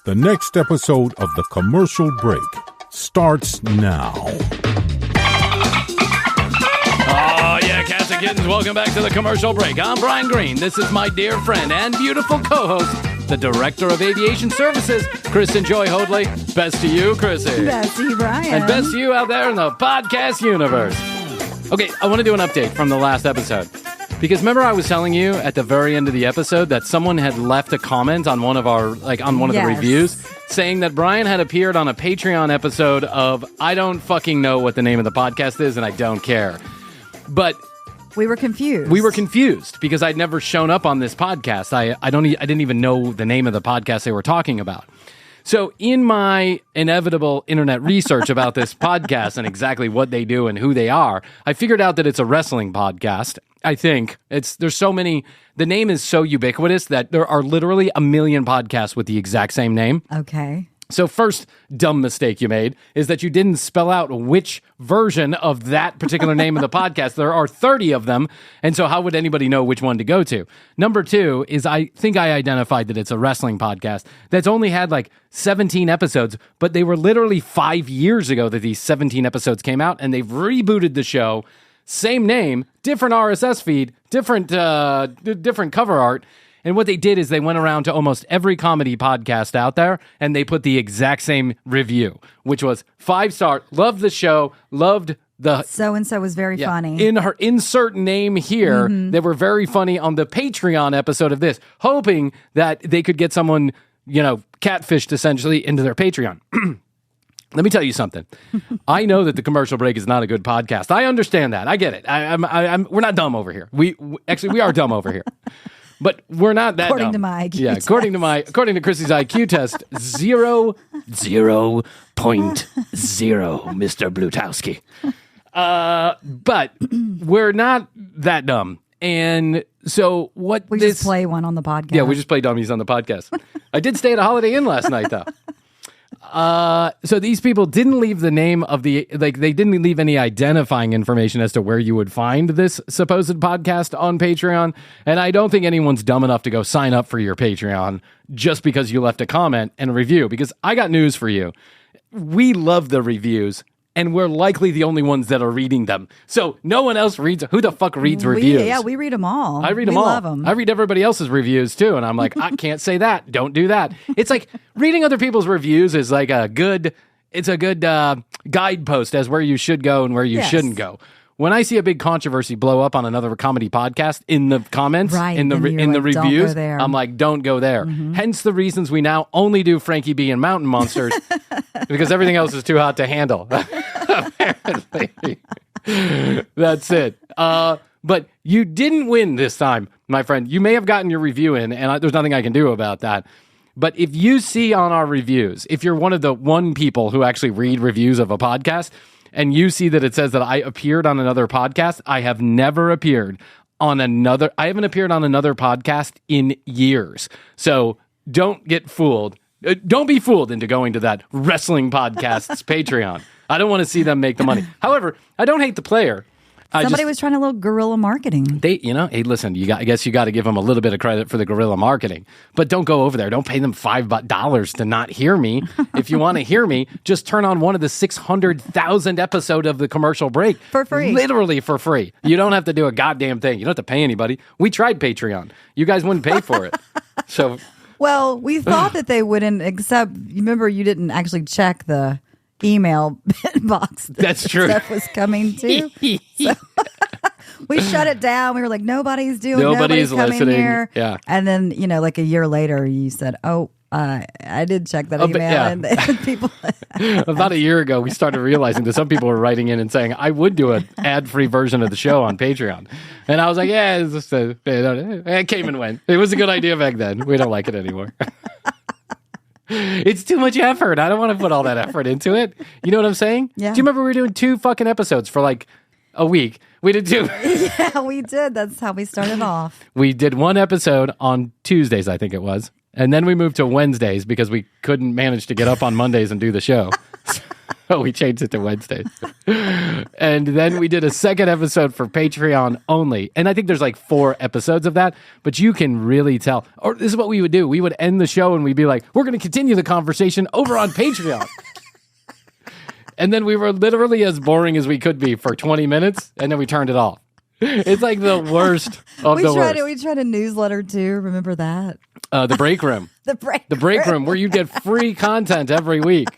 The next episode of The Commercial Break starts now. Oh, yeah, cats and kittens, welcome back to The Commercial Break. I'm Brian Green. This is my dear friend and beautiful co-host, the Director of Aviation Services, Kristen Joy Hoadley. Best to you, Krissy. Best to you, Brian. And best to you out there in the podcast universe. Okay, I want to do an update from the last episode. Because remember I was telling you at the very end of the episode that someone had left a comment on one of our, on one of the reviews saying that Brian had appeared on a Patreon episode of I don't fucking know what the name of the podcast is and I don't care. But we were confused. We were confused because I'd never shown up on this podcast. I didn't even know the name of the podcast they were talking about. So in my inevitable internet research about this podcast and exactly what they do and who they are, I figured out that it's a wrestling podcast. I think there's so many, the name is so ubiquitous that there are literally a million podcasts with the exact same name. Okay. So first dumb mistake you made is that you didn't spell out which version of that particular name of the podcast. There are 30 of them, and so how would anybody know which one to go to? Number two is I think I identified that it's a wrestling podcast that's only had 17 episodes, but they were literally 5 years ago that these 17 episodes came out, and they've rebooted the show. Same name, different RSS feed, different cover art. And what they did is they went around to almost every comedy podcast out there, and they put the exact same review, which was 5-star, loved the show, loved the... So-and-so was very funny. In her insert name here, they were very funny on the Patreon episode of this, hoping that they could get someone, catfished essentially into their Patreon. Let me tell you something. I know that The Commercial Break is not a good podcast. I understand that. I get it. We're not dumb over here. We are dumb over here. But we're not that according dumb. To my IQ test. According to Krissy's IQ test, 0.0, Mr. Blutowski. But we're not that dumb. And so what we just play one on the podcast. Yeah, we just play dummies on the podcast. I did stay at a Holiday Inn last night, though. So these people didn't leave the name of they didn't leave any identifying information as to where you would find this supposed podcast on Patreon. And I don't think anyone's dumb enough to go sign up for your Patreon just because you left a comment and a review, because I got news for you. We love the reviews, and we're likely the only ones that are reading them. So no one else reads. Who the fuck reads reviews? Yeah, we read them all. I read them all. We love them. I read everybody else's reviews too, and I'm like, I can't say that. Don't do that. It's like reading other people's reviews is like a good guidepost as where you should go and where you shouldn't go. When I see a big controversy blow up on another comedy podcast in the comments, in the reviews, I'm like, don't go there. Hence the reasons we now only do Frankie B and Mountain Monsters because everything else is too hot to handle. Apparently. That's it. But you didn't win this time, my friend. You may have gotten your review in, and there's nothing I can do about that. But if you see on our reviews, if you're one of the people who actually read reviews of a podcast, and you see that it says that I appeared on another podcast, I have never appeared on another. I haven't appeared on another podcast in years. So don't get fooled. Don't be fooled into going to that wrestling podcast's Patreon. I don't want to see them make the money. However, I don't hate the player. Somebody was trying a little guerrilla marketing. Hey, listen, I guess you got to give them a little bit of credit for the guerrilla marketing, but don't go over there. Don't pay them $5 to not hear me. If you want to hear me, just turn on one of the 600,000 episode of The Commercial Break. For free. Literally for free. You don't have to do a goddamn thing. You don't have to pay anybody. We tried Patreon. You guys wouldn't pay for it. So, well, we thought that they wouldn't, except, remember, you didn't actually check the email box. That's true. Stuff was coming to. So we shut it down. We were like, nobody's listening coming here. Yeah. And then, like a year later, you said, "Oh, I did check that email." And people. About a year ago, we started realizing that some people were writing in and saying, "I would do an ad-free version of the show on Patreon," and I was like, "Yeah, it's just it came and went. It was a good idea back then. We don't like it anymore." It's too much effort. I don't want to put all that effort into it. You know what I'm saying? Yeah. Do you remember we were doing 2 fucking episodes for a week? We did 2. Yeah, we did. That's how we started off. We did 1 episode on Tuesdays, I think it was. And then we moved to Wednesdays because we couldn't manage to get up on Mondays and do the show. So we changed it to Wednesdays. And then we did a second episode for Patreon only. And I think there's like 4 episodes of that, but you can really tell. Or this is what we would do. We would end the show and we'd be like, we're going to continue the conversation over on Patreon. And then we were literally as boring as we could be for 20 minutes, and then we turned it off. It's like the worst of the worst. We tried a newsletter too. Remember that? The break room. The break room, where you get free content every week.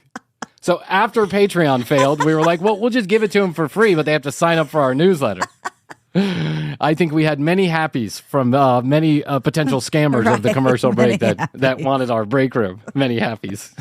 So after Patreon failed, we were like, well, we'll just give it to them for free, but they have to sign up for our newsletter. I think we had many happies from many potential scammers of the commercial break that wanted our break room. Many happies.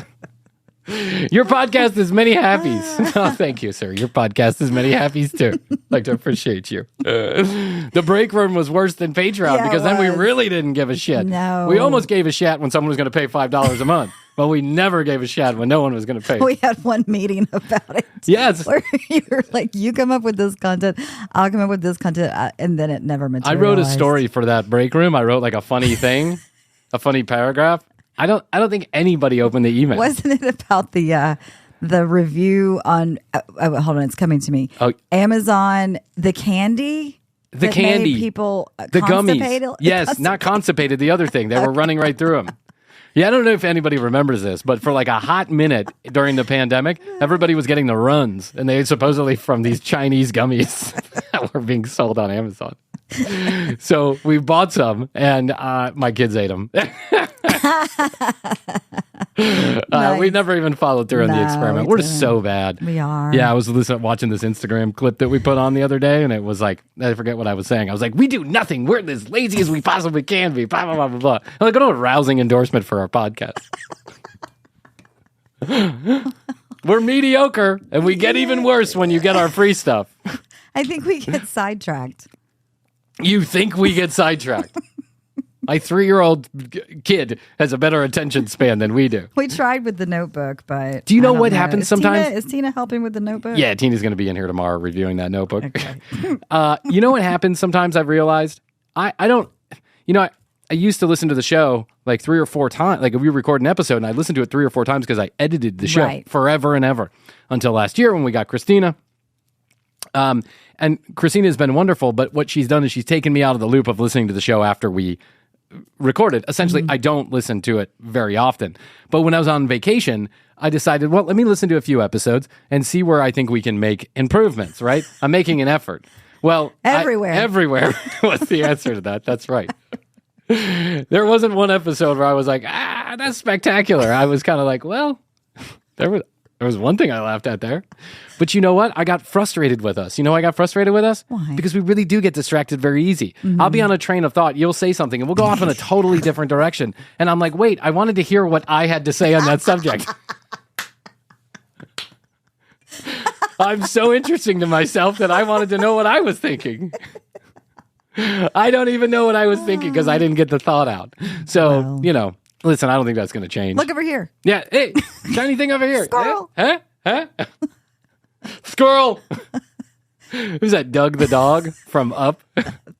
Your podcast is many happies. Oh, thank you, sir. Your podcast is many happies too. Like to appreciate you. The break room was worse than Patreon because then we really didn't give a shit. No. We almost gave a shit when someone was going to pay $5 a month, but we never gave a shit when no one was going to pay. We had one meeting about it. Yes. Where you were like, you come up with this content, I'll come up with this content, and then it never materialized. I wrote a story for that break room. I wrote like a funny thing, a funny paragraph. I don't think anybody opened the email. Wasn't it about the review on? Hold on, it's coming to me. Oh, Amazon, the candy. The candy. Made people the gummies. Yes, not constipated. The other thing, they were running right through them. Yeah, I don't know if anybody remembers this, but for like a hot minute during the pandemic, everybody was getting the runs, and they supposedly from these Chinese gummies that were being sold on Amazon. So we bought some, and my kids ate them. Nice. We never even followed through on the experiment. We're so bad. We are. Yeah, I was watching this Instagram clip that we put on the other day, and it was like, I forget what I was saying. I was like, we do nothing. We're as lazy as we possibly can be. Blah, blah, blah, blah, blah. I'm like, what a rousing endorsement for our podcast. We're mediocre, and we get even worse when you get our free stuff. I think we get sidetracked. You think we get sidetracked? My 3-year-old kid has a better attention span than we do. We tried with the Notebook, but do you know what happens sometimes? Is Tina helping with the Notebook? Yeah, Tina's going to be in here tomorrow reviewing that Notebook. Okay. You know what happens sometimes? I've realized I don't. You know, I used to listen to the show like 3 or 4 times. Like we record an episode, and I listened to it 3 or 4 times because I edited the show forever and ever until last year when we got Christina. And Christina has been wonderful, but what she's done is she's taken me out of the loop of listening to the show after we recorded. Essentially, I don't listen to it very often. But when I was on vacation, I decided, well, let me listen to a few episodes and see where I think we can make improvements, right? I'm making an effort. Well, everywhere was the answer to that. That's right. There wasn't one episode where I was like, that's spectacular. I was kind of like, well, there was one thing I laughed at there. But you know what? I got frustrated with us. You know why I got frustrated with us? Why? Because we really do get distracted very easy. I'll be on a train of thought. You'll say something, and we'll go off in a totally different direction. And I'm like, wait, I wanted to hear what I had to say on that subject. I'm so interesting to myself that I wanted to know what I was thinking. I don't even know what I was thinking because I didn't get the thought out. So, you know, listen, I don't think that's going to change. Look over here. Yeah. Hey, shiny thing over here. Squirrel. Huh? Squirrel. Who's that? Doug the dog from Up?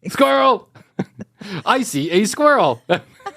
Squirrel. I see a squirrel.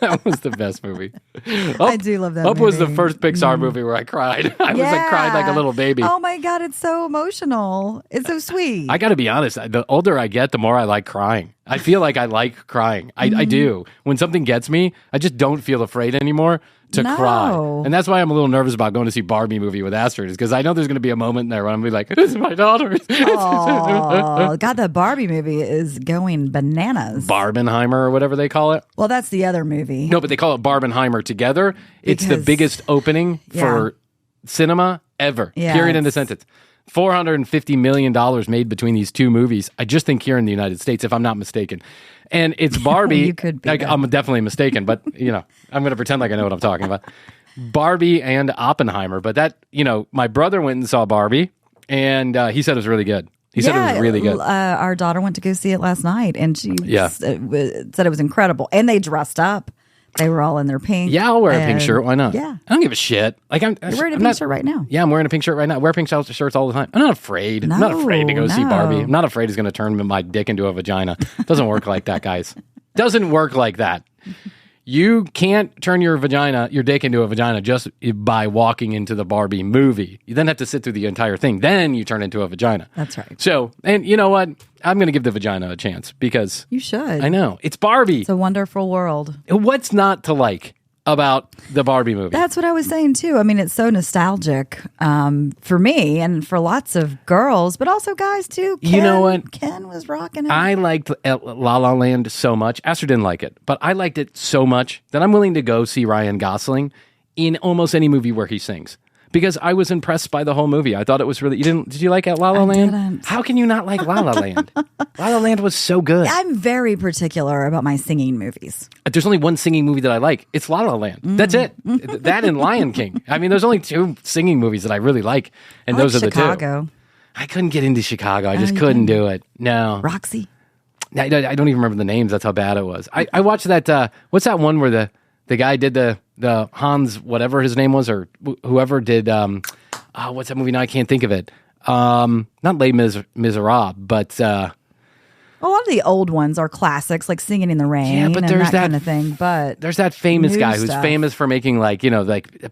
That was the best movie. I do love that Up movie. was the first Pixar movie where I cried. I was like cried like a little baby. Oh my God, it's so emotional. It's so sweet. I got to be honest. The older I get, the more I like crying. I feel like I like crying. I do. When something gets me, I just don't feel afraid anymore to cry. And that's why I'm a little nervous about going to see Barbie movie with Astrid, is because I know there's going to be a moment there when I'm going to be like, this is my daughter. Oh, God, the Barbie movie is going bananas. Barbenheimer or whatever they call it. Well, that's the other movie. No, but they call it Barbenheimer together. It's the biggest opening for cinema ever. Yeah, period. End of sentence. $450 million made between these two movies. I just think here in the United States, if I'm not mistaken. And it's Barbie. You could be. I'm definitely mistaken, but you know, I'm going to pretend like I know what I'm talking about. Barbie and Oppenheimer. But that, you know, my brother went and saw Barbie, and he said it was really good. He said it was really good. Our daughter went to go see it last night, and she said it was incredible. And they dressed up. They were all in their pink. Yeah, I'll wear a pink shirt. Why not? Yeah. I don't give a shit. Like You're wearing a pink shirt right now. Yeah, I'm wearing a pink shirt right now. I wear pink shirts all the time. I'm not afraid. I'm not afraid to go see Barbie. I'm not afraid it's going to turn my dick into a vagina. Doesn't work like that, guys. Doesn't work like that. You can't turn your dick into a vagina just by walking into the Barbie movie. You then have to sit through the entire thing. Then you turn into a vagina. That's right. So, and you know what? I'm going to give the vagina a chance because... You should. I know. It's Barbie. It's a wonderful world. What's not to like about the Barbie movie? That's what I was saying too. I mean, it's so nostalgic for me and for lots of girls, but also guys too. You know what? Ken was rocking it. I liked La La Land so much. Esther didn't like it, but I liked it so much that I'm willing to go see Ryan Gosling in almost any movie where he sings. Because I was impressed by the whole movie. I thought it was really... Did you like La La Land? Didn't. How can you not like La La Land? La La Land was so good. I'm very particular about my singing movies. There's only one singing movie that I like. It's La La Land. That's it. That and Lion King. I mean, there's only 2 singing movies that I really like, and those are Chicago. the 2. I couldn't get into Chicago. I just couldn't do it. No. Roxy. I don't even remember the names. That's how bad it was. I watched that... what's that one where the guy did the Hans, whatever his name was, or whoever did, what's that movie? Now I can't think of it. Not Les Miserables, but... a lot of the old ones are classics, like Singing in the Rain but and there's that kind of thing. But there's that famous guy who's famous for making like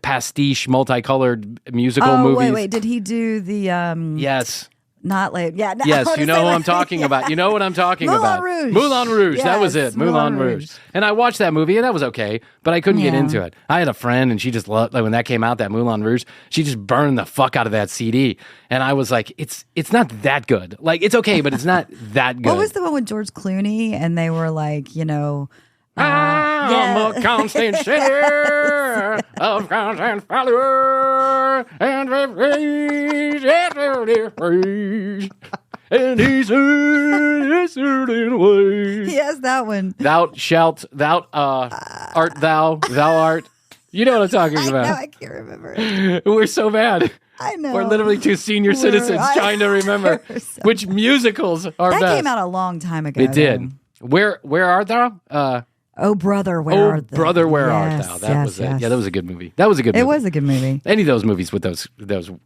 pastiche, multicolored musical movies. Wait. Did he do the... Yes. Not like, yeah. No, yes, you know who I'm talking about. You know what I'm talking about. Moulin Rouge. Yes, that was it. Moulin Rouge. And I watched that movie, and that was okay, but I couldn't get into it. I had a friend, and she just loved, like, when that came out, that Moulin Rouge, she just burned the fuck out of that CD. And I was like, it's not that good. Like, it's okay, but it's not that good. What was the one with George Clooney? And they were like, I'm a constant sinner of constant follower, and and he's a certain way. Yes, that one. Thou art thou art. You know what I'm talking about. I can't remember it. We're so bad. I know. We're literally 2 senior citizens trying to remember which musicals are best. That came out a long time ago. It did. Where art thou? Oh, brother, where art thou? Brother, where art thou? That was it. Yeah, that was a good movie. It was a good movie. Any of those movies with those the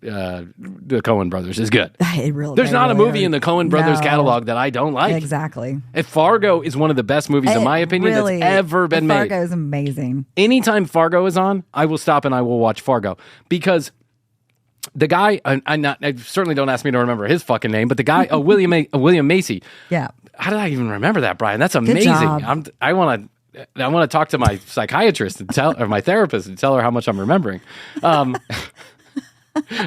Coen brothers is good. There's not a movie in the Coen brothers catalog that I don't like. Exactly. And Fargo is one of the best movies, in my opinion, that's ever been made. Fargo is amazing. Anytime Fargo is on, I will stop and I will watch Fargo because the guy, I certainly don't ask me to remember his fucking name, but the guy, William Macy. Yeah. How did I even remember that, Brian? That's amazing. I want to talk to my psychiatrist or my therapist and tell her how much I'm remembering. I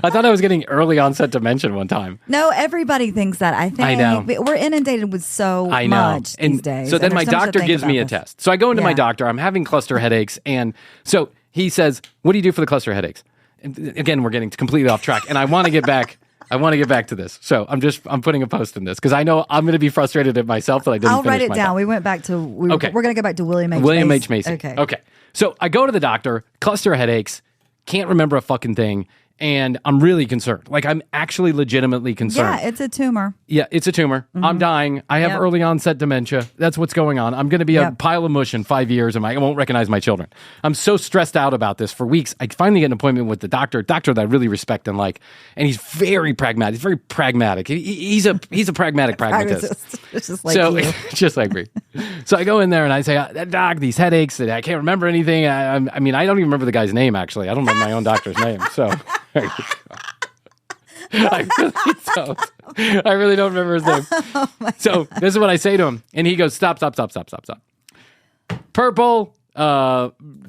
thought I was getting early onset dementia one time. No, everybody thinks that. I know. We're inundated with so much these days. So then my doctor gives me a test. So I go into my doctor. I'm having cluster headaches. And so he says, what do you do for the cluster headaches? And again, we're getting completely off track. And I want to get back. To this. So I'm putting a post in this because I know I'm going to be frustrated at myself that I didn't finish my I'll write it down. thought. We went back to, we're going to go back to William H. Macy. Okay. So I go to the doctor, cluster headaches, can't remember a fucking thing. And I'm really concerned. Like, I'm actually legitimately concerned. Yeah, it's a tumor. Yeah, it's a tumor. Mm-hmm. I'm dying. I have early onset dementia. That's what's going on. I'm going to be a pile of mush in 5 years, and I won't recognize my children. I'm so stressed out about this for weeks. I finally get an appointment with the doctor that I really respect and like, and he's very pragmatic. He's very pragmatic. He's a pragmatic pragmatist. It's just like you. Just like me. So I go in there and I say, Doc, these headaches, I can't remember anything. I mean, I don't even remember the guy's name, actually. I don't remember my own doctor's name, so... I really don't remember his name. So this is what I say to him, and he goes, "Stop! Purple,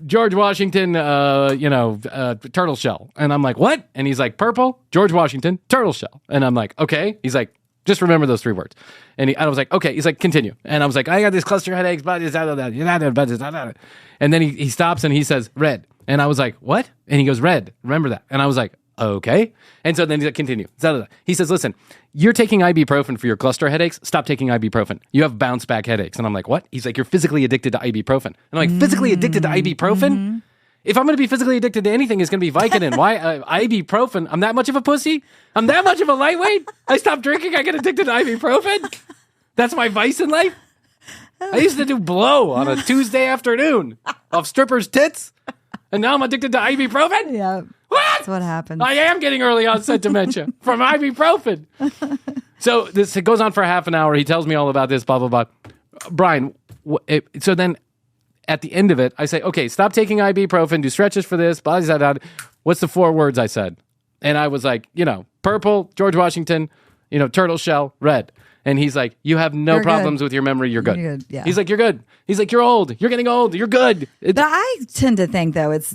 George Washington, turtle shell." And I'm like, "What?" And he's like, "Purple, George Washington, turtle shell." And I'm like, "Okay." He's like, "Just remember those 3 words." And I was like, "Okay." He's like, "Continue." And I was like, "I got these cluster headaches, and then he stops and he says, "Red." And I was like, "What?" And he goes, "Red. Remember that." And I was like, "Okay." And so then he's like, "Continue." He says, "Listen, you're taking ibuprofen for your cluster headaches. Stop taking ibuprofen. You have bounce back headaches." And I'm like, "What?" He's like, "You're physically addicted to ibuprofen." And I'm like, "Physically addicted to ibuprofen?" Mm-hmm. If I'm going to be physically addicted to anything, it's going to be Vicodin. Why ibuprofen? I'm that much of a pussy? I'm that much of a lightweight? I stop drinking, I get addicted to ibuprofen? That's my vice in life? I used to do blow on a Tuesday afternoon off strippers' tits. And now I'm addicted to ibuprofen? Yeah. What? That's what happens. I am getting early onset dementia from ibuprofen. So it goes on for half an hour. He tells me all about this, blah, blah, blah. Brian, so then at the end of it, I say, okay, stop taking ibuprofen, do stretches for this, blah, blah, blah. What's the 4 words I said? And I was like, purple, George Washington, turtle shell, red. And he's like, you have no problems with your memory. You're good. You're good. Yeah. He's like, you're good. He's like, you're old. You're getting old. You're good. But I tend to think, though, it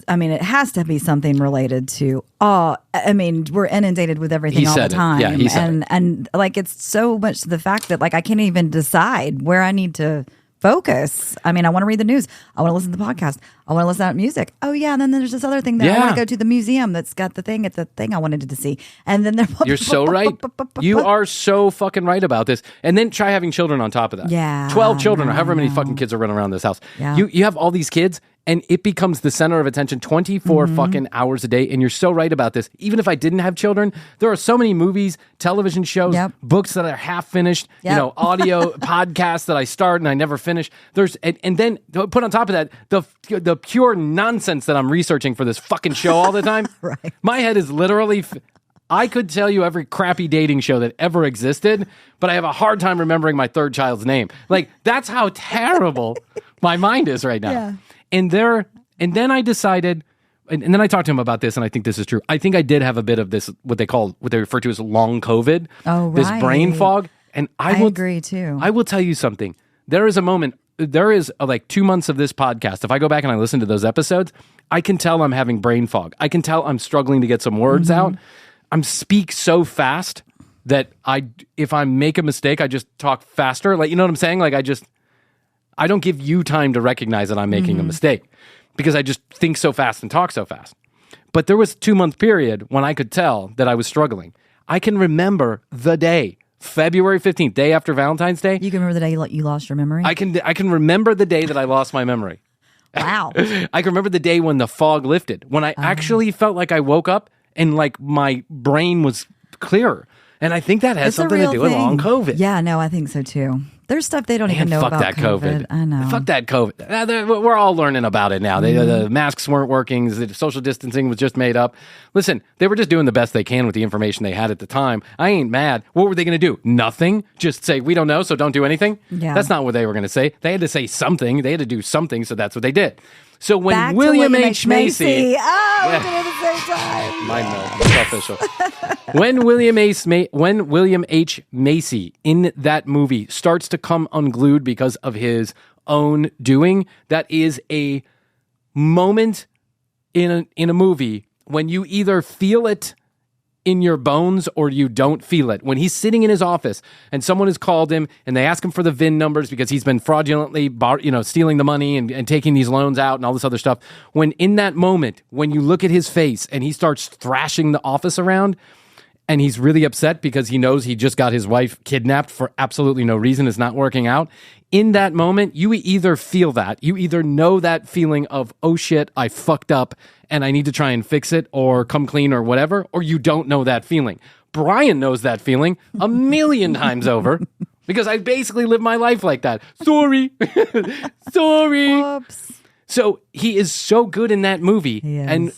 has to be something related to, we're inundated with everything all the time. Yeah, he said it. And like, it's so much to the fact that, like, I can't even decide where I need to focus. I want to read the news. I want to listen to the podcast. I want to listen to music. Oh yeah, and then there's this other thing that I want to go to the museum that's got the thing I wanted to see. And then you're so right. You are so fucking right about this. And then try having children on top of that. Yeah, 12 children or however many fucking kids are running around this house. Yeah. You have all these kids. And it becomes the center of attention 24 fucking hours a day. And you're so right about this. Even if I didn't have children, there are so many movies, television shows, books that are half finished, audio podcasts that I start and I never finish. And then put on top of that, the pure nonsense that I'm researching for this fucking show all the time. Right. My head is literally... I could tell you every crappy dating show that ever existed, but I have a hard time remembering my third child's name. Like, that's how terrible my mind is right now. Yeah. And then I decided, and then I talked to him about this, and I think this is true. I think I did have a bit of this, what they refer to as long COVID, this brain fog. And I agree too. I will tell you something. There is 2 months of this podcast. If I go back and I listen to those episodes, I can tell I'm having brain fog. I can tell I'm struggling to get some words out. I speak so fast that if I make a mistake, I just talk faster. Like, you know what I'm saying? Like, I don't give you time to recognize that I'm making a mistake because I just think so fast and talk so fast. But there was a 2-month period when I could tell that I was struggling. I can remember the day, February 15th, day after Valentine's Day. You can remember the day you lost your memory? I can remember the day that I lost my memory. Wow. I can remember the day when the fog lifted, when I actually felt like I woke up and like my brain was clearer. And I think that has something to do with long COVID. Yeah, no, I think so too. There's stuff they don't even know about that COVID. I know. Fuck that COVID. We're all learning about it now. The masks weren't working. The social distancing was just made up. Listen, they were just doing the best they can with the information they had at the time. I ain't mad. What were they going to do? Nothing? Just say, we don't know, so don't do anything? Yeah. That's not what they were going to say. They had to say something. They had to do something, so that's what they did. So when Back William H. Macy... Oh, we did it at the same time. Mine no. It's official. When William H. Macy in that movie starts to come unglued because of his own doing, that is a moment in a movie when you either feel it in your bones or you don't feel it. When he's sitting in his office and someone has called him and they ask him for the VIN numbers because he's been fraudulently stealing the money and taking these loans out and all this other stuff. When in that moment, when you look at his face and he starts thrashing the office around and he's really upset because he knows he just got his wife kidnapped for absolutely no reason, it's not working out. In that moment, you either feel that, you either know that feeling of, oh shit, I fucked up and I need to try and fix it or come clean or whatever, or you don't know that feeling. Brian knows that feeling 1,000,000 times over because I basically live my life like that. Sorry. Whoops. So he is so good in that movie. And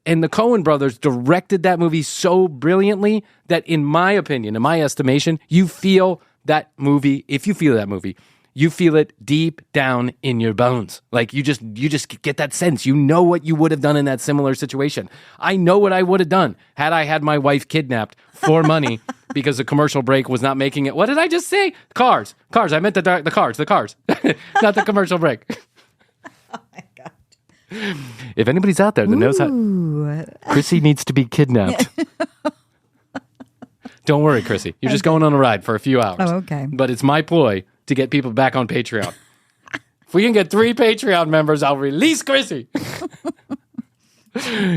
the Coen brothers directed that movie so brilliantly that in my opinion, in my estimation, you feel that movie. If you feel that movie, you feel it deep down in your bones. Like you just get that sense. You know what you would have done in that similar situation. I know what I would have done had I had my wife kidnapped for money because the commercial break was not making it. What did I just say? Cars. I meant the cars, not the commercial break. Oh my God. If anybody's out there that knows how Krissy needs to be kidnapped. Don't worry, Krissy. You're just going on a ride for a few hours. Oh, okay. But it's my ploy to get people back on Patreon. If we can get 3 Patreon members, I'll release Krissy.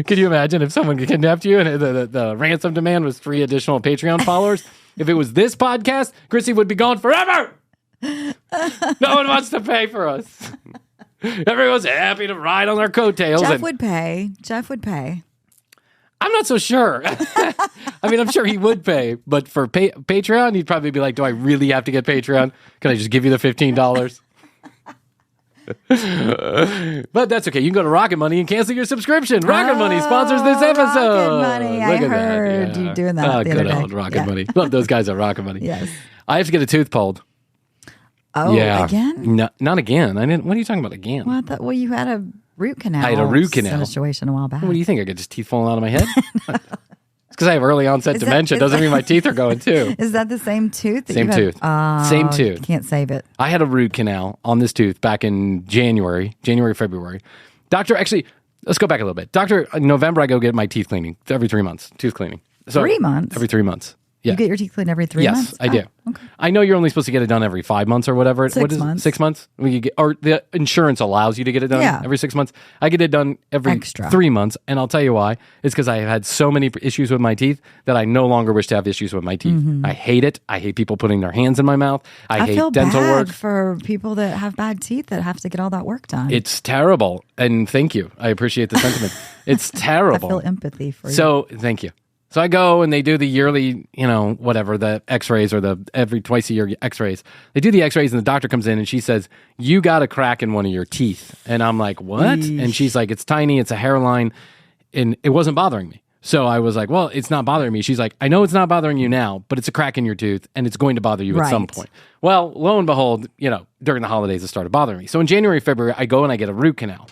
Could you imagine if someone kidnapped you and the ransom demand was 3 additional Patreon followers? If it was this podcast, Krissy would be gone forever. No one wants to pay for us. Everyone's happy to ride on their coattails. Jeff would pay. I'm not so sure. I mean, I'm sure he would pay, but for Patreon, he'd probably be like, do I really have to get Patreon? Can I just give you the $15? But that's okay. You can go to Rocket Money and cancel your subscription. Rocket Money sponsors this episode. Rocket Money. I heard you doing that the other day. Old Rocket Money. Love those guys at Rocket Money. Yes. I have to get a tooth pulled. Oh, yeah. Again? No, not again. I didn't. What are you talking about again? Well, I thought, you had a root canal. I had a root canal situation a while back. What do you think? I got just teeth falling out of my head? It's because I have early onset dementia. Doesn't mean my teeth are going too. Is that the same tooth? Same tooth. Same tooth. Can't save it. I had a root canal on this tooth back in January, February. Doctor, actually, let's go back a little bit. In November, I go get my teeth cleaning every 3 months, tooth cleaning. So 3 months? Every 3 months. Yeah. You get your teeth cleaned every 3 months? Yes, I do. Okay. I know you're only supposed to get it done every 5 months or whatever. 6 months. 6 months? Or the insurance allows you to get it done every 6 months. I get it done every 3 months, and I'll tell you why. It's because I have had so many issues with my teeth that I no longer wish to have issues with my teeth. Mm-hmm. I hate it. I hate people putting their hands in my mouth. I hate feel dental bad work. for people that have bad teeth that have to get all that work done. It's terrible, and thank you. I appreciate the sentiment. It's terrible. I feel empathy for you. So, thank you. So I go and they do the yearly, whatever, the x-rays or the every twice a year x-rays. They do the x-rays and the doctor comes in and she says, you got a crack in one of your teeth. And I'm like, what? Eesh. And she's like, it's tiny, it's a hairline, and it wasn't bothering me. So I was like, well, it's not bothering me. She's like, I know it's not bothering you now, but it's a crack in your tooth and it's going to bother you at some point. Well, lo and behold, during the holidays it started bothering me. So in January, February, I go and I get a root canal.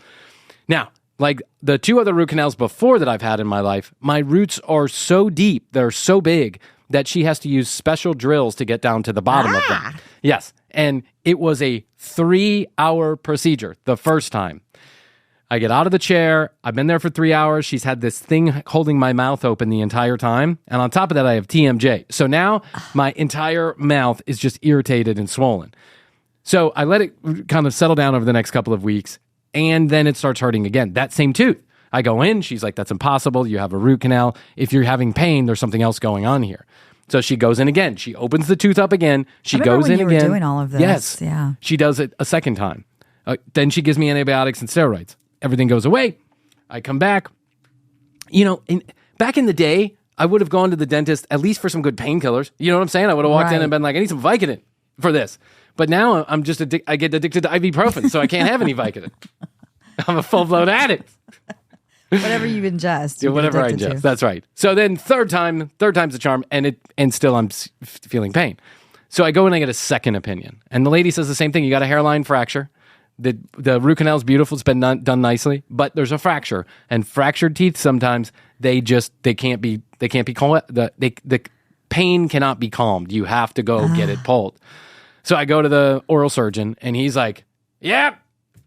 Now, like the 2 other root canals before that I've had in my life, my roots are so deep, they're so big that she has to use special drills to get down to the bottom of them. Yes. And it was a 3-hour procedure the first time. I get out of the chair. I've been there for 3 hours. She's had this thing holding my mouth open the entire time. And on top of that, I have TMJ. So now my entire mouth is just irritated and swollen. So I let it kind of settle down over the next couple of weeks. And then it starts hurting again. That same tooth. I go in. She's like, that's impossible. You have a root canal. If you're having pain, there's something else going on here. So she goes in again. She opens the tooth up again. She goes in again. You were doing all of this. Yes. Yeah. She does it a second time. Then she gives me antibiotics and steroids. Everything goes away. I come back. Back in the day, I would have gone to the dentist at least for some good painkillers. You know what I'm saying? I would have walked in and been like, I need some Vicodin for this. But now I'm just I get addicted to ibuprofen, so I can't have any Vicodin. I'm a full-blown addict. Whatever you ingest. Yeah, whatever I ingest. That's right. So then third time's the charm, and still I'm feeling pain. So I go and I get a second opinion. And the lady says the same thing. You got a hairline fracture. The root canal is beautiful. It's been done nicely, but there's a fracture. And fractured teeth sometimes they can't be calm. The pain cannot be calmed. You have to go get it pulled. So I go to the oral surgeon, and he's like, yep,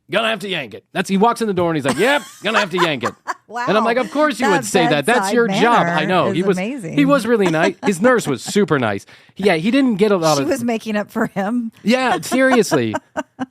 gonna have to yank it. He walks in the door, and he's like, yep, gonna have to yank it. Wow. And I'm like, of course you would say that. That's your job. I know. He was amazing. He was really nice. His nurse was super nice. Yeah, he didn't get a lot of... She was making up for him. Yeah, seriously.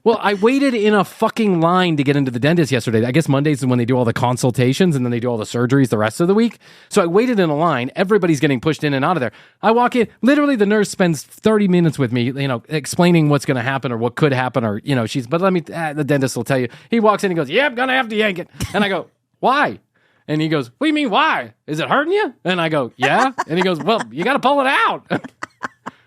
Well, I waited in a fucking line to get into the dentist yesterday. I guess Mondays is when they do all the consultations and then they do all the surgeries the rest of the week. So I waited in a line. Everybody's getting pushed in and out of there. I walk in. Literally, the nurse spends 30 minutes with me, explaining what's going to happen or what could happen or, the dentist will tell you. He walks in and goes, yep, gonna have to yank it. And I go, why? And he goes, what do you mean, why? Is it hurting you? And I go, yeah. And he goes, well, you got to pull it out. And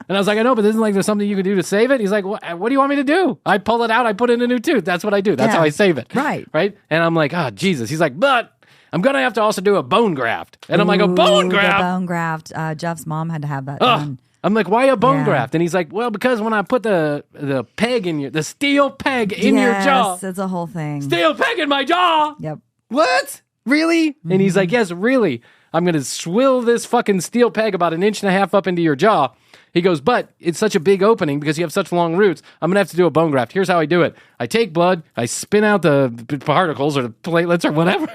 I was like, I know, but isn't there's something you can do to save it? He's like, what do you want me to do? I pull it out. I put in a new tooth. That's what I do. That's how I save it. Right. And I'm like, oh, Jesus. He's like, but I'm going to have to also do a bone graft. And I'm like, a bone graft? The bone graft. Jeff's mom had to have that done. I'm like, why a bone graft? And he's like, well, because when I put the peg in the steel peg in your jaw. Yes, it's a whole thing. Steel peg in my jaw. Yep. What? Really? Mm-hmm. And he's like, yes, really. I'm going to swill this fucking steel peg about 1.5 inches up into your jaw. He goes, but it's such a big opening because you have such long roots. I'm going to have to do a bone graft. Here's how I do it. I take blood, I spin out the particles or the platelets or whatever.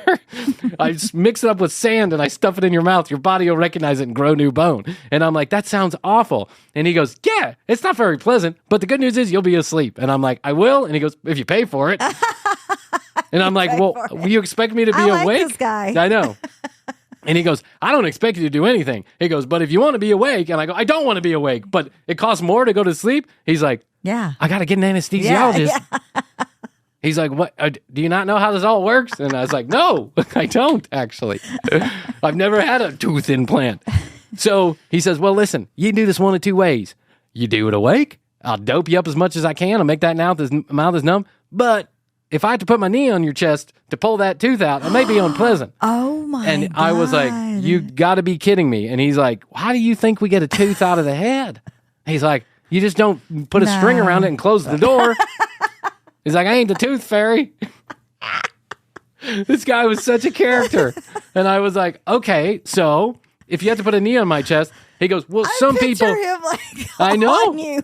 I mix it up with sand and I stuff it in your mouth. Your body will recognize it and grow new bone. And I'm like, that sounds awful. And he goes, yeah, it's not very pleasant, but the good news is you'll be asleep. And I'm like, I will. And he goes, if you pay for it. And I'm like, well, you expect me to be awake? This guy. I know. And he goes, I don't expect you to do anything. He goes, but if you want to be awake, and I go, I don't want to be awake, but it costs more to go to sleep. He's like, yeah, I got to get an anesthesiologist. Yeah. He's like, what? Do you not know how this all works? And I was like, no, I don't actually. I've never had a tooth implant. So he says, well, listen, you can do this one of two ways. You do it awake. I'll dope you up as much as I can. I'll make that mouth as numb. But if I have to put my knee on your chest to pull that tooth out, it may be unpleasant. Oh, my And God. I was like, you got to be kidding me. And he's like, how do you think we get a tooth out of the head? He's like, You just don't put a string around it and close the door. He's like, I ain't the tooth fairy. This guy was such a character. And I was like, okay, so if you have to put a knee on my chest, he goes, well, some people. Him like I know. On you.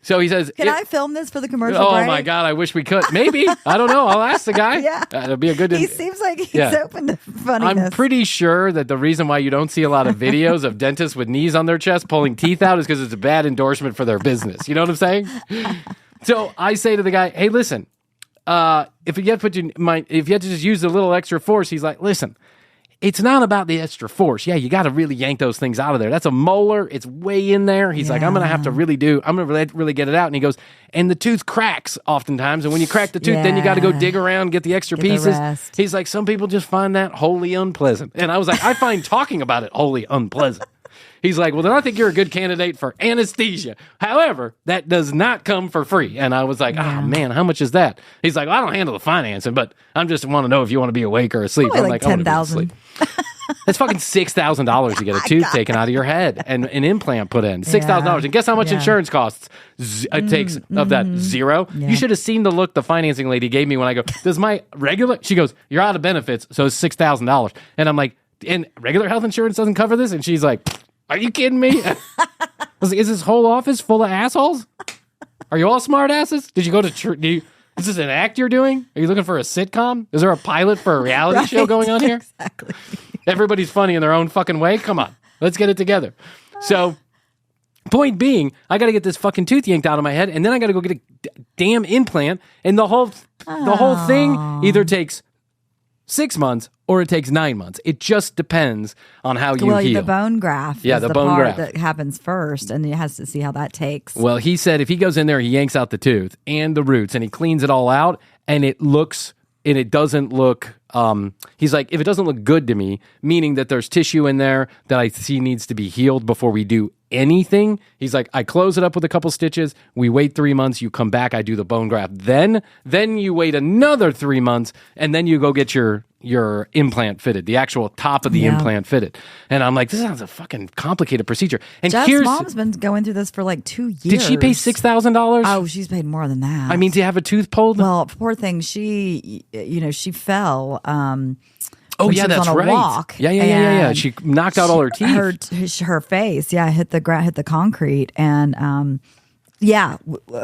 So he says, can I film this for the commercial break? break? My God, I wish we could. Maybe. I don't know. I'll ask the guy. Yeah. It'll be a good... He seems like he's open to funniness. I'm pretty sure that the reason why you don't see a lot of videos of dentists with knees on their chest pulling teeth out is because it's a bad endorsement for their business. You know what I'm saying? So I say to the guy, hey, listen, if you have to just use a little extra force, he's like, listen, it's not about the extra force. Yeah, you got to really yank those things out of there. That's a molar. It's way in there. He's like, I'm going to have to really get it out. And he goes, and the tooth cracks oftentimes. And when you crack the tooth, then you got to go dig around, get the extra pieces. He's like, some people just find that wholly unpleasant. And I was like, I find talking about it wholly unpleasant. He's like, well, then I think you're a good candidate for anesthesia. However, that does not come for free. And I was like, oh, man, how much is that? He's like, well, I don't handle the financing, but I just want to know if you want to be awake or asleep. Probably I'm like I want to be asleep. That's fucking $6,000 to get a tooth taken out of your head and an implant put in. $6,000. And guess how much insurance costs? It takes of that zero. Yeah. You should have seen the look the financing lady gave me when I go, does my regular... She goes, you're out of benefits, so it's $6,000. And I'm like, and regular health insurance doesn't cover this? And she's like... Are you kidding me? I was like, is this whole office full of assholes? Are you all smart asses? Did you go to church? Is this an act you're doing? Are you looking for a sitcom? Is there a pilot for a reality show going on here? Exactly. Everybody's funny in their own fucking way. Come on. Let's get it together. So, point being, I got to get this fucking tooth yanked out of my head, and then I got to go get a damn implant, and the whole thing either takes 6 months or it takes 9 months. It just depends on how you heal. The bone graft is the bone graft that happens first, and he has to see how that takes. Well, he said if he goes in there, he yanks out the tooth and the roots, and he cleans it all out, and it doesn't look... he's like, if it doesn't look good to me, meaning that there's tissue in there that I see needs to be healed before we do anything, he's like, I close it up with a couple stitches, we wait 3 months, you come back, I do the bone graft, then you wait another 3 months, and then you go get your implant fitted, the actual top of the implant fitted. And I'm like, this sounds a fucking complicated procedure. And Jeff's mom's been going through this for like 2 years. Did she pay $6,000? Oh, she's paid more than that. I mean, to have a tooth pulled? Well, poor thing, she fell. Oh, yeah, that's right. Walk, yeah. She knocked out all her teeth. Her face, hit the concrete, and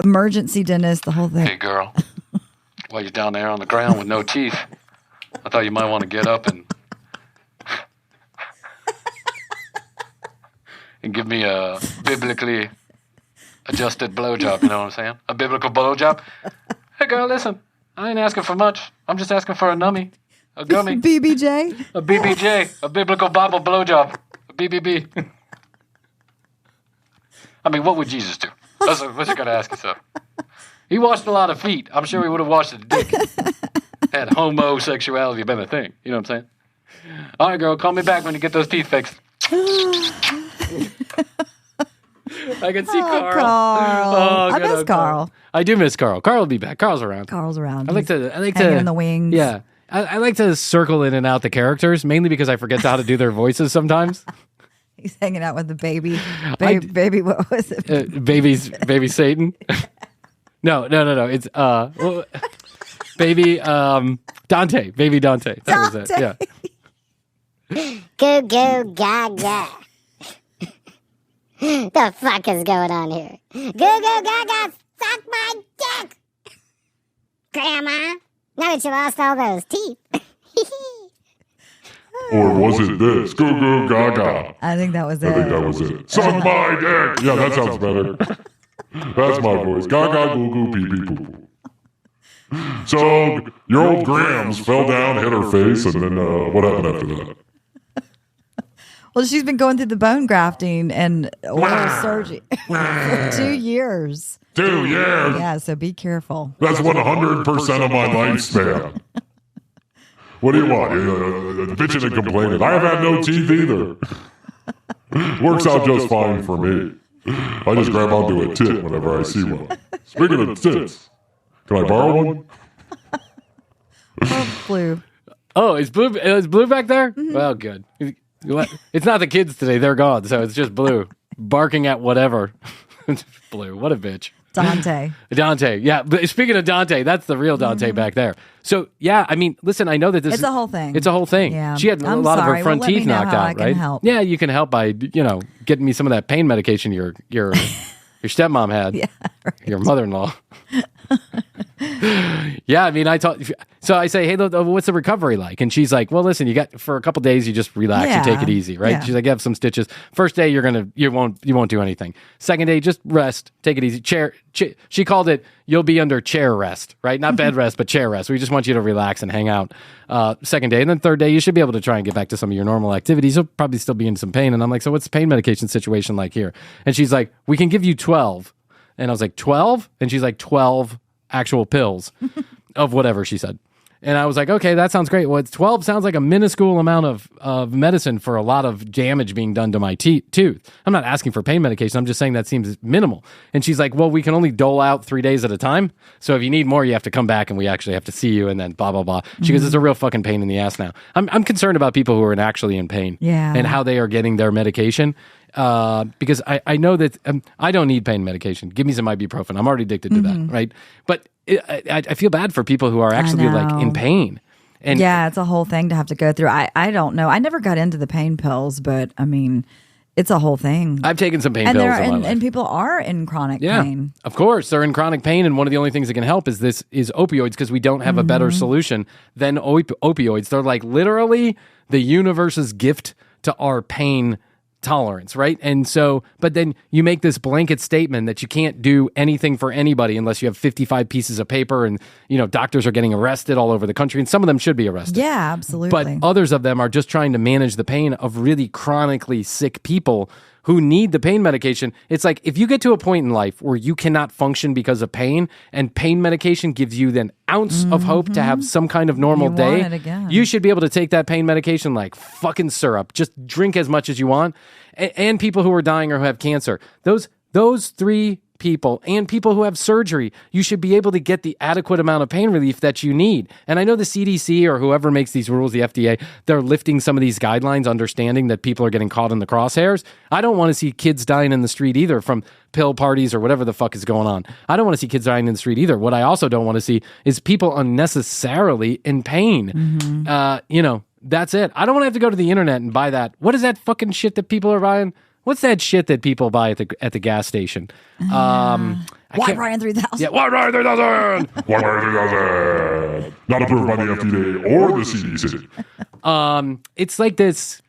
emergency dentist, the whole thing. Hey, girl, while you're down there on the ground with no teeth, I thought you might want to get up and give me a biblically adjusted blowjob. You know what I'm saying? A biblical blowjob. Hey, girl, listen. I ain't asking for much. I'm just asking for a nummy. A gummy. BBJ? A BBJ. A biblical Bible blowjob. A BBB. I mean, what would Jesus do? That's what you got to ask yourself. He washed a lot of feet. I'm sure he would have washed a dick. Had homosexuality been a thing. You know what I'm saying? All right, girl, call me back when you get those teeth fixed. I can see Carl. I miss Carl. I do miss Carl. Carl will be back. Carl's around. I like to hang in the wings. Yeah. I like to circle in and out the characters, mainly because I forget how to do their voices sometimes. He's hanging out with the baby. Baby, what was it? Baby Satan. No. It's baby Dante. Baby Dante. That was it. Yeah. Goo goo gaga. The fuck is going on here? Goo goo gaga, suck my dick! Grandma, now that you lost all those teeth. Or was it this? Goo goo gaga. I think that was it. I think that was it. Suck my dick! Yeah, that sounds better. That's my voice. Gaga goo goo pee pee poo poo. So, your old Grams fell down, hit her face, and then what happened after that? Well, she's been going through the bone grafting and oral surgery for 2 years. 2 years? Yeah, so be careful. That's 100% of my lifespan. What do you want? Bitching and complaining. I have had no teeth either. Works out just fine for me. I just grab onto a tit whenever I see one. Speaking of tits, can I borrow one? Blue. Oh, is Blue back there? Mm-hmm. Well, good. It's not the kids today. They're gone, so it's just Blue barking at whatever. Blue. What a bitch. Dante. Yeah. But speaking of Dante, that's the real Dante back there. So, yeah, I mean, listen, I know that it's a whole thing. It's a whole thing. Yeah. She had a lot of her front teeth knocked out, right? Help. Yeah, you can help by, getting me some of that pain medication your stepmom had. Yeah, right. Your mother-in-law. Yeah, I mean, so I say, hey, what's the recovery like? And she's like, well, listen, you got for a couple days, you just relax, you take it easy, right? Yeah. She's like, you have some stitches. First day, you won't do anything. Second day, just rest, take it easy. She called it, you'll be under chair rest, right? Not bed rest, but chair rest. We just want you to relax and hang out. Second day, and then third day, you should be able to try and get back to some of your normal activities. You'll probably still be in some pain. And I'm like, so what's the pain medication situation like here? And she's like, we can give you 12. And I was like, 12? And she's like, 12 actual pills of whatever she said. And I was like, okay, that sounds great. Well, 12 sounds like a minuscule amount of medicine for a lot of damage being done to my tooth. I'm not asking for pain medication. I'm just saying that seems minimal. And she's like, well, we can only dole out 3 days at a time. So if you need more, you have to come back and we actually have to see you and then blah, blah, blah. She goes, it's a real fucking pain in the ass now. I'm concerned about people who are actually in pain and how they are getting their medication. Because I know that I don't need pain medication. Give me some ibuprofen. I'm already addicted to that, right? But I feel bad for people who are actually like in pain. And yeah, it's a whole thing to have to go through. I don't know. I never got into the pain pills, but I mean, it's a whole thing. I've taken some pain pills in my life. And people are in chronic pain. Of course, they're in chronic pain, and one of the only things that can help is opioids, because we don't have a better solution than opioids. They're like literally the universe's gift to our pain tolerance, right? And so, but then you make this blanket statement that you can't do anything for anybody unless you have 55 pieces of paper, and doctors are getting arrested all over the country, and some of them should be arrested. Yeah, absolutely. But others of them are just trying to manage the pain of really chronically sick people who need the pain medication. It's like if you get to a point in life where you cannot function because of pain, and pain medication gives you an ounce of hope to have some kind of normal day, you should be able to take that pain medication like fucking syrup. Just drink as much as you want. And people who are dying or who have cancer, those three people and people who have surgery, you should be able to get the adequate amount of pain relief that you need. And I know the CDC or whoever makes these rules, the FDA, they're lifting some of these guidelines, understanding that people are getting caught in the crosshairs. I don't want to see kids dying in the street either from pill parties or whatever the fuck is going on. I don't want to see kids dying in the street either. What I also don't want to see is people unnecessarily in pain. That's it. I don't want to have to go to the internet and buy that. What is that fucking shit that people are buying? What's that shit that people buy at the gas station? White Ryan 3000. Yeah, White Ryan 3000. White Ryan 3000. Not approved by the FDA or the CDC. It's like this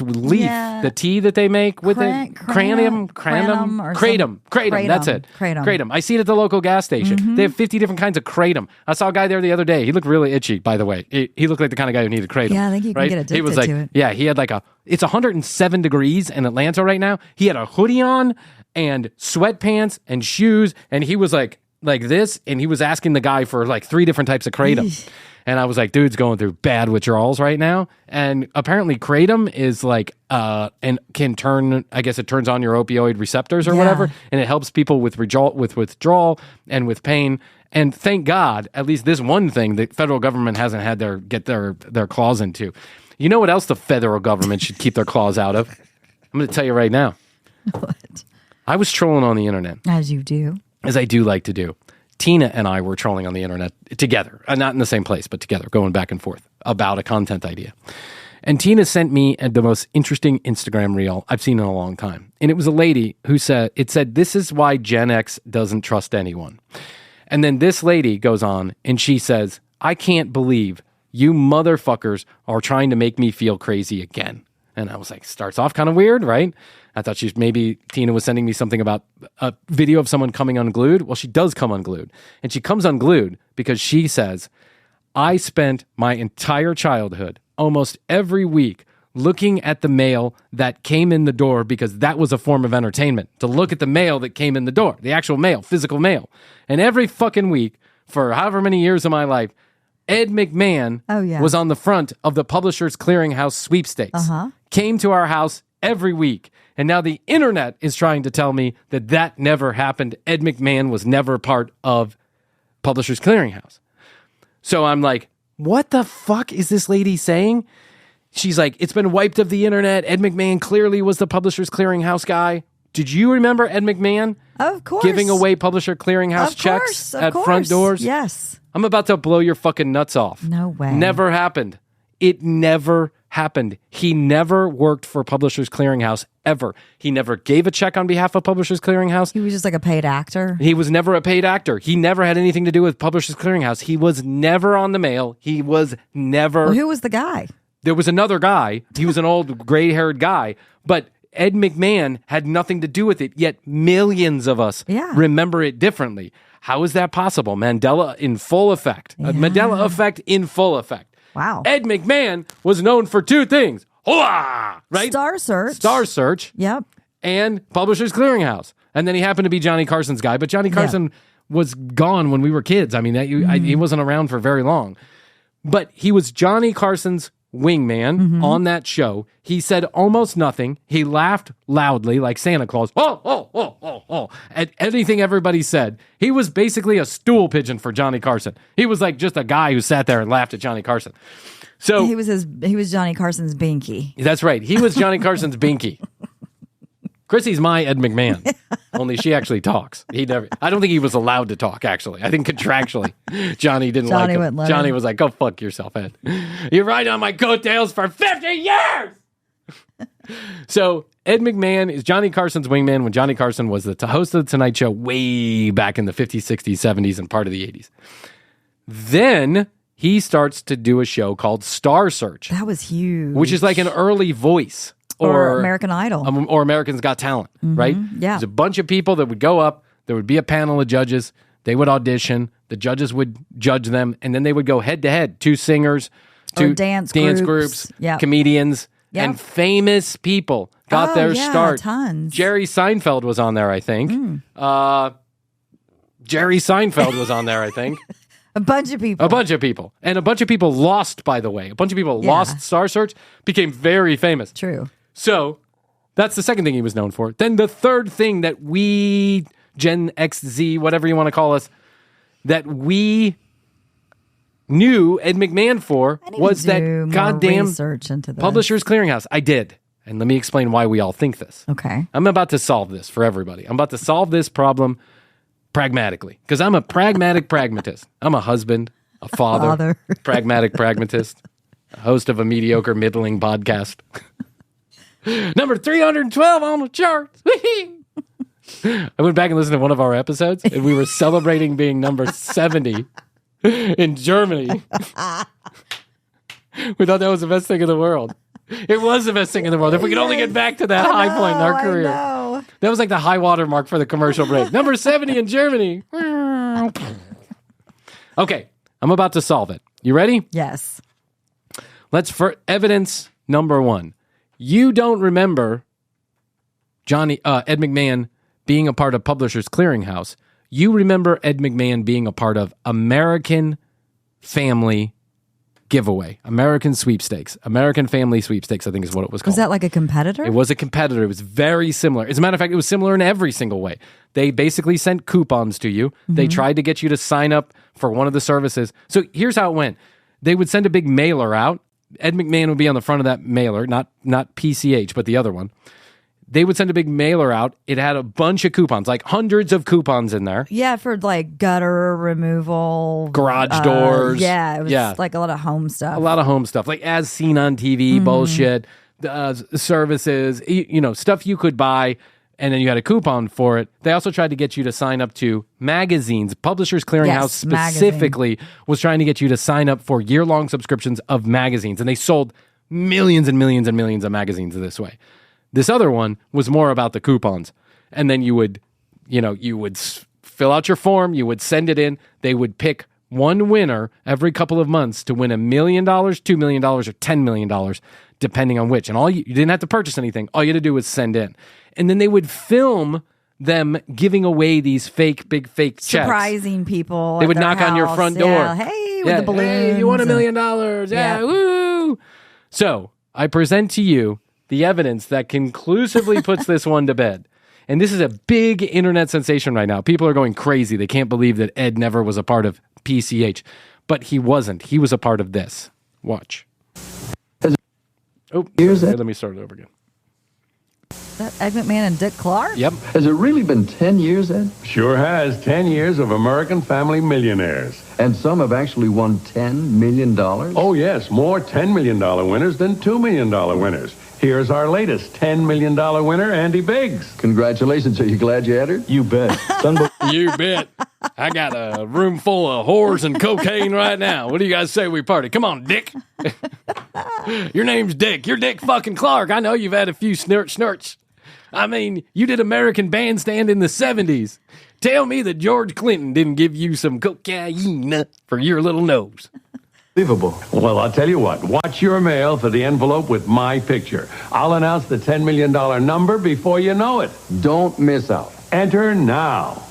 leaf, the tea that they make with it. Kratom. That's it. Kratom. I see it at the local gas station. They have 50 different kinds of kratom. I saw a guy there the other day. He looked really itchy, by the way. He looked like the kind of guy who needed kratom. Yeah, I think you can get addicted to it. Yeah, he had it's 107 degrees in Atlanta right now. He had a hoodie on and sweatpants and shoes, and he was like this, and he was asking the guy for like 3 different types of kratom. And I was like, dude's going through bad withdrawals right now. And apparently kratom is and can turn, I guess it turns on your opioid receptors or whatever. And it helps people with withdrawal and with pain. And thank God, at least this one thing the federal government hasn't had get their claws into. You know what else the federal government should keep their claws out of? I'm going to tell you right now. What? I was trolling on the internet. As you do. As I do like to do. Tina and I were trolling on the internet together, not in the same place, but together, going back and forth about a content idea. And Tina sent me the most interesting Instagram reel I've seen in a long time. And it was a lady who said, this is why Gen X doesn't trust anyone. And then this lady goes on and she says, I can't believe you motherfuckers are trying to make me feel crazy again. And I was like, starts off kind of weird, right? I thought maybe Tina was sending me something about a video of someone coming unglued. Well, she does come unglued. And she comes unglued because she says, I spent my entire childhood, almost every week, looking at the mail that came in the door because that was a form of entertainment, to look at the mail that came in the door, the actual mail, physical mail. And every fucking week, for however many years of my life, Ed McMann was on the front of the Publishers Clearinghouse Sweepstakes. Came to our house every week. And now the internet is trying to tell me that never happened. Ed McMann was never part of Publishers Clearinghouse. So I'm like, what the fuck is this lady saying? She's like, it's been wiped of the internet. Ed McMahon clearly was the Publishers Clearinghouse guy. Did you remember Ed McMahon? Of course. Giving away Publisher Clearinghouse checks at front doors? Yes. I'm about to blow your fucking nuts off. No way. Never happened. It never happened. He never worked for Publishers Clearinghouse, ever. He never gave a check on behalf of Publishers Clearinghouse. He was just like a paid actor. He was never a paid actor. He never had anything to do with Publishers Clearinghouse. He was never on the mail. He was never... Well, who was the guy? There was another guy. He was an old gray-haired guy, but Ed McMahon had nothing to do with it, yet millions of us remember it differently. How is that possible? Mandela in full effect. Mandela Effect in full effect. Wow. Ed McMahon was known for two things. Hola! Right? Star Search. Yep. And Publishers Clearinghouse. And then he happened to be Johnny Carson's guy, but Johnny Carson was gone when we were kids. I mean, he wasn't around for very long. But he was Johnny Carson's wingman on that show. He said almost nothing. He laughed loudly like Santa Claus. At anything everybody said. He was basically a stool pigeon for Johnny Carson. He was like just a guy who sat there and laughed at Johnny Carson. So he was Johnny Carson's binky. That's right. He was Johnny Carson's binky. Krissy's my Ed McMahon, only she actually talks. I don't think he was allowed to talk, actually. I think contractually, Johnny didn't like him. Johnny was like, go fuck yourself, Ed. You're riding on my coattails for 50 years! So Ed McMahon is Johnny Carson's wingman when Johnny Carson was the host of The Tonight Show way back in the 50s, 60s, 70s, and part of the 80s. Then he starts to do a show called Star Search. That was huge. Which is like an early Voice. Or American Idol. Or Americans Got Talent, right? Yeah. There's a bunch of people that would go up. There would be a panel of judges. They would audition. The judges would judge them. And then they would go head-to-head. Two singers, two dance groups, comedians, and famous people got their start. Tons. Jerry Seinfeld was on there, I think. Jerry Seinfeld was on there, I think. A bunch of people. And a bunch of people lost, by the way. A bunch of people lost Star Search, became very famous. True. So that's the second thing he was known for. Then the third thing that we, Gen X, Z, whatever you want to call us, that we knew Ed McMahon for was that goddamn research into this. Publishers Clearinghouse. I did. And let me explain why we all think this. Okay. I'm about to solve this for everybody. I'm about to solve this problem pragmatically, because I'm a pragmatic pragmatist. I'm a husband, a father. Pragmatic pragmatist, a host of a mediocre, middling podcast. Number 312 on the charts. I went back and listened to one of our episodes, and we were celebrating being number 70 in Germany. We thought that was the best thing in the world. It was the best thing in the world. If we could only get back to that high point in our career. That was like the high water mark for the commercial break. Number 70 in Germany. Okay, I'm about to solve it. You ready? Yes. For evidence number one. You don't remember Ed McMahon being a part of Publishers Clearinghouse. You remember Ed McMahon being a part of American Family Giveaway, American Sweepstakes, American Family Sweepstakes, I think is what it was called. Was that like a competitor? It was a competitor. It was very similar. As a matter of fact, it was similar in every single way. They basically sent coupons to you. They tried to get you to sign up for one of the services. So here's how it went. They would send a big mailer out. Ed McMahon would be on the front of that mailer, not PCH, but the other one. They would send a big mailer out. It had a bunch of coupons, like hundreds of coupons in there. Yeah, for like gutter removal. Garage doors. Yeah, it was like a lot of home stuff. A lot of home stuff, like as seen on TV, bullshit, services, stuff you could buy, and then you had a coupon for it. They also tried to get you to sign up to magazines. Publishers Clearinghouse specifically was trying to get you to sign up for year-long subscriptions of magazines, and they sold millions and millions and millions of magazines this way. This other one was more about the coupons. And then you would fill out your form, you would send it in, they would pick one winner every couple of months to win $1 million, $2 million, or $10 million, depending on which. And you didn't have to purchase anything. All you had to do was send in. And then they would film them giving away these big fake checks. Surprising people. They would knock on your front door. Yeah. Hey, with the balloons. Hey, you won $1 million. Yeah, woo! So I present to you the evidence that conclusively puts this one to bed. And this is a big internet sensation right now. People are going crazy. They can't believe that Ed never was a part of PCH. but he wasn't. He was a part of this. Watch. Let me start it over again. That Ed McMann and Dick Clark? Yep. Has it really been 10 years, Ed? Sure has. 10 years of American Family Millionaires. And some have actually won $10 million? Oh, yes. More $10 million winners than $2 million winners. Here's our latest $10 million winner, Andy Biggs. Congratulations. Are you glad you entered? You bet. You bet. I got a room full of whores and cocaine right now. What do you guys say we party? Come on, Dick. Your name's Dick. You're Dick fucking Clark. I know you've had a few snurts. I mean, you did American Bandstand in the 70s. Tell me that George Clinton didn't give you some cocaine for your little nose. Unbelievable. Well, I'll tell you what. Watch your mail for the envelope with my picture. I'll announce the $10 million number before you know it. Don't miss out. Enter now.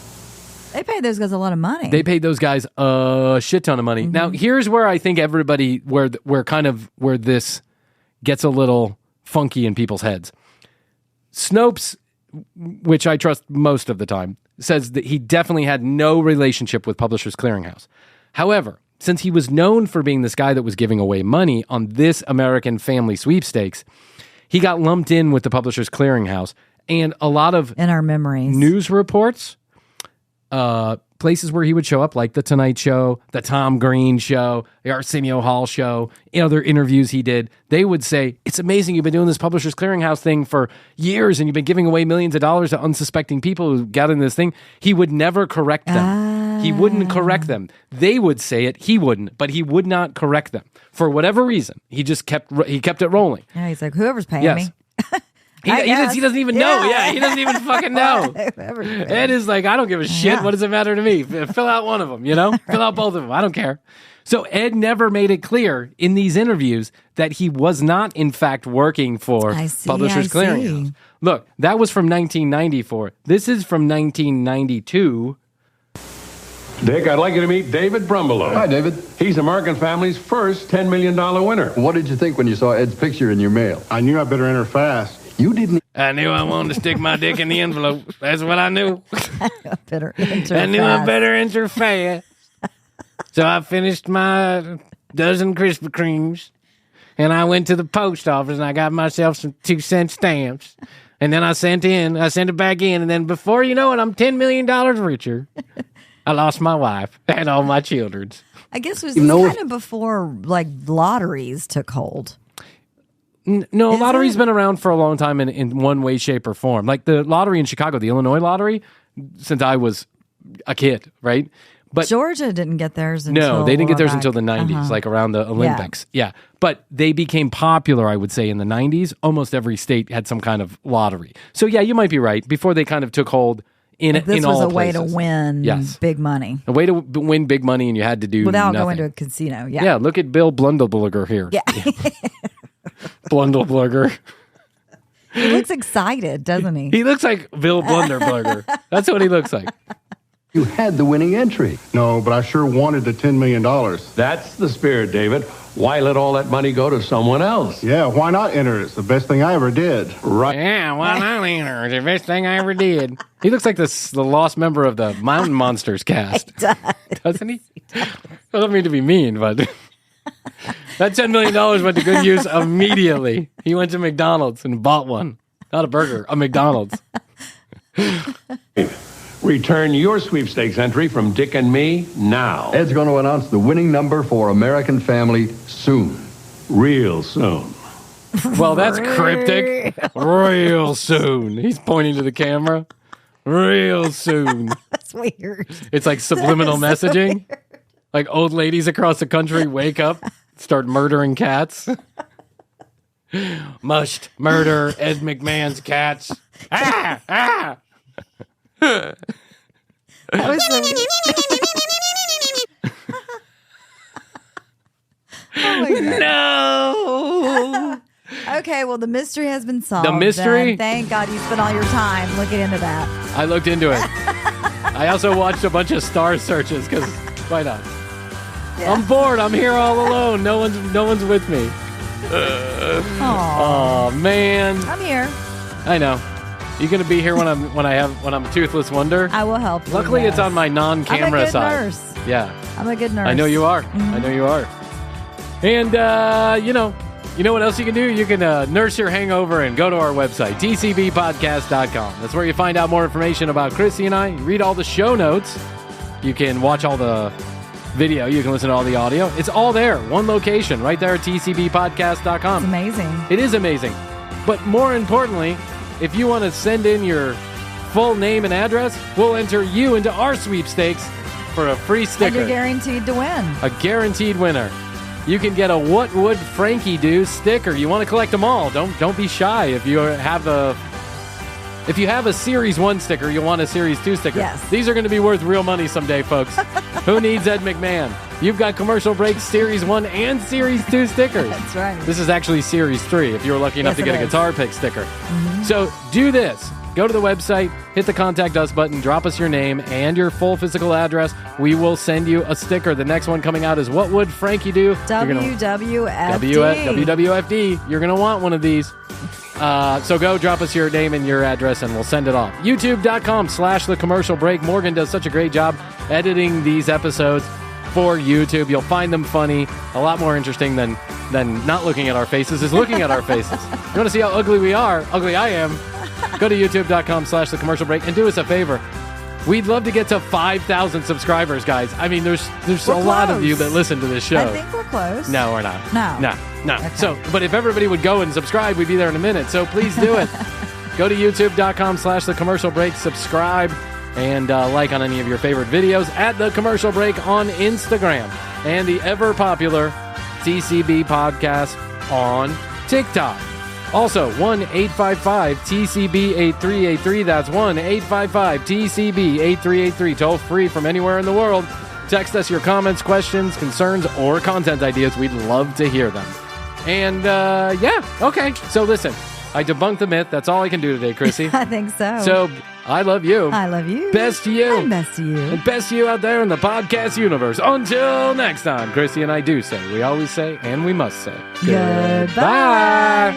They paid those guys a lot of money. They paid those guys a shit ton of money. Mm-hmm. Now, here's where I think everybody, where this gets a little funky in people's heads. Snopes, which I trust most of the time, says that he definitely had no relationship with Publishers Clearinghouse. However, since he was known for being this guy that was giving away money on this American Family Sweepstakes, he got lumped in with the Publishers Clearinghouse. And a lot of in our memories, news reports, places where he would show up, like The Tonight Show, The Tom Green Show, The Arsenio Hall Show, other interviews he did, they would say, it's amazing you've been doing this Publishers Clearinghouse thing for years and you've been giving away millions of dollars to unsuspecting people who got in this thing. He would never correct them. He wouldn't correct them. They would say it, he wouldn't, but he would not correct them. For whatever reason, he just kept it rolling. Yeah, he's like, whoever's paying me. He doesn't even know. Yeah, he doesn't even fucking know. Ed is like, I don't give a shit. Yeah. What does it matter to me? Fill out one of them, Fill out both of them. I don't care. So Ed never made it clear in these interviews that he was not, in fact, working for Publishers Clearinghouse. Look, that was from 1994. This is from 1992. Dick, I'd like you to meet David Brumbelow. Hi, David. He's American Family's first $10 million winner. What did you think when you saw Ed's picture in your mail? I knew I better enter fast. You didn't. I knew I wanted to stick my dick in the envelope. That's what I knew. I knew I better enter fast. So I finished my dozen Krispy Kremes, and I went to the post office, and I got myself some 2-cent stamps. And then I sent it back in, and then before you know it, I'm $10 million richer. I lost my wife and all my children. I guess it was kind of before, like, lotteries took hold. No, lottery's been around for a long time in one way, shape, or form. Like the lottery in Chicago, the Illinois lottery, since I was a kid, right? But Georgia didn't get theirs until... No, they didn't get theirs until the 90s, like around the Olympics. Yeah. But they became popular, I would say, in the 90s. Almost every state had some kind of lottery. So, yeah, you might be right. Before they kind of took hold in all places. This was a way to win big money. A way to win big money, and you had to do without nothing. going to a casino, yeah. Yeah, look at Bill Blundelberger here. Yeah. Blundelberger. He looks excited, doesn't he? He looks like Bill Blunderberger. That's what he looks like. You had the winning entry. No, but I sure wanted the $10 million. That's the spirit, David. Why let all that money go to someone else? Yeah, why not enter? It's the best thing I ever did. Right. Yeah, why not enter? It's the best thing I ever did. He looks like the lost member of the Mountain Monsters cast. He does. Doesn't he? I don't mean to be mean, but that $10 million went to good use immediately. He went to McDonald's and bought one. Not a burger, a McDonald's. Return your sweepstakes entry from Dick and me now. Ed's going to announce the winning number for American Family soon. Real soon. Well, that's cryptic. Real soon. He's pointing to the camera. Real soon. That's weird. It's like subliminal messaging. Weird. Like old ladies across the country wake up, start murdering cats. Must murder Ed McMahon's cats. Ah! Ah! That was No. Okay, well, the mystery has been solved. The mystery? Then. Thank God you spent all your time looking into that. I looked into it. I also watched a bunch of star searches because why not? Yeah. I'm bored. I'm here all alone. No one's with me. Oh man. I'm here. I know. You gonna be here when I'm a toothless wonder? I will help you. Luckily, it's on my non-camera I'm a good side. nurse. Yeah. I'm a good nurse. I know you are. I know you are. And, you know what else you can do? You can nurse your hangover and go to our website, tcbpodcast.com. That's where you find out more information about Krissy and I. You read all the show notes. You can watch all the video. You can listen to all the audio. It's all there. One location right there at tcbpodcast.com. It's amazing. It is amazing. But more importantly, if you want to send in your full name and address, we'll enter you into our sweepstakes for a free sticker. And you're guaranteed to win. A guaranteed winner. You can get a What Would Frankie Do sticker. You want to collect them all. Don't be shy. If you have a Series 1 sticker, you'll want a Series 2 sticker. Yes. These are going to be worth real money someday, folks. Who needs Ed McMahon? You've got Commercial Break Series 1 and Series 2 stickers. That's right. This is actually Series 3 if you were lucky enough to get a Guitar Pick sticker. Mm-hmm. So do this. Go to the website, hit the Contact Us button, drop us your name and your full physical address. We will send you a sticker. The next one coming out is What Would Frankie Do? WWFD. You're going to want one of these. So go drop us your name and your address and we'll send it off. YouTube.com/The Commercial Break. Morgan does such a great job editing these episodes for YouTube. You'll find them funny. A lot more interesting than not looking at our faces is looking at our faces. You want to see how ugly I am, go to youtube.com/The Commercial Break and do us a favor. We'd love to get to 5,000 subscribers, guys. I mean, there's a lot of you that listen to this show. I think we're close. No, we're not. No. Okay. So, but if everybody would go and subscribe, we'd be there in a minute. So please do it. Go to youtube.com/The Commercial Break, subscribe, and like on any of your favorite videos at The Commercial Break on Instagram and the ever-popular TCB Podcast on TikTok. Also, 1-855-TCB-8383. That's 1-855-TCB-8383. Toll free from anywhere in the world. Text us your comments, questions, concerns, or content ideas. We'd love to hear them. And, okay. So listen, I debunked the myth. That's all I can do today, Krissy. I think so. So, I love you. I love you. Best to you. I'm best to you. And best to you out there in the podcast universe. Until next time, Krissy and I do say, we always say, and we must say, goodbye.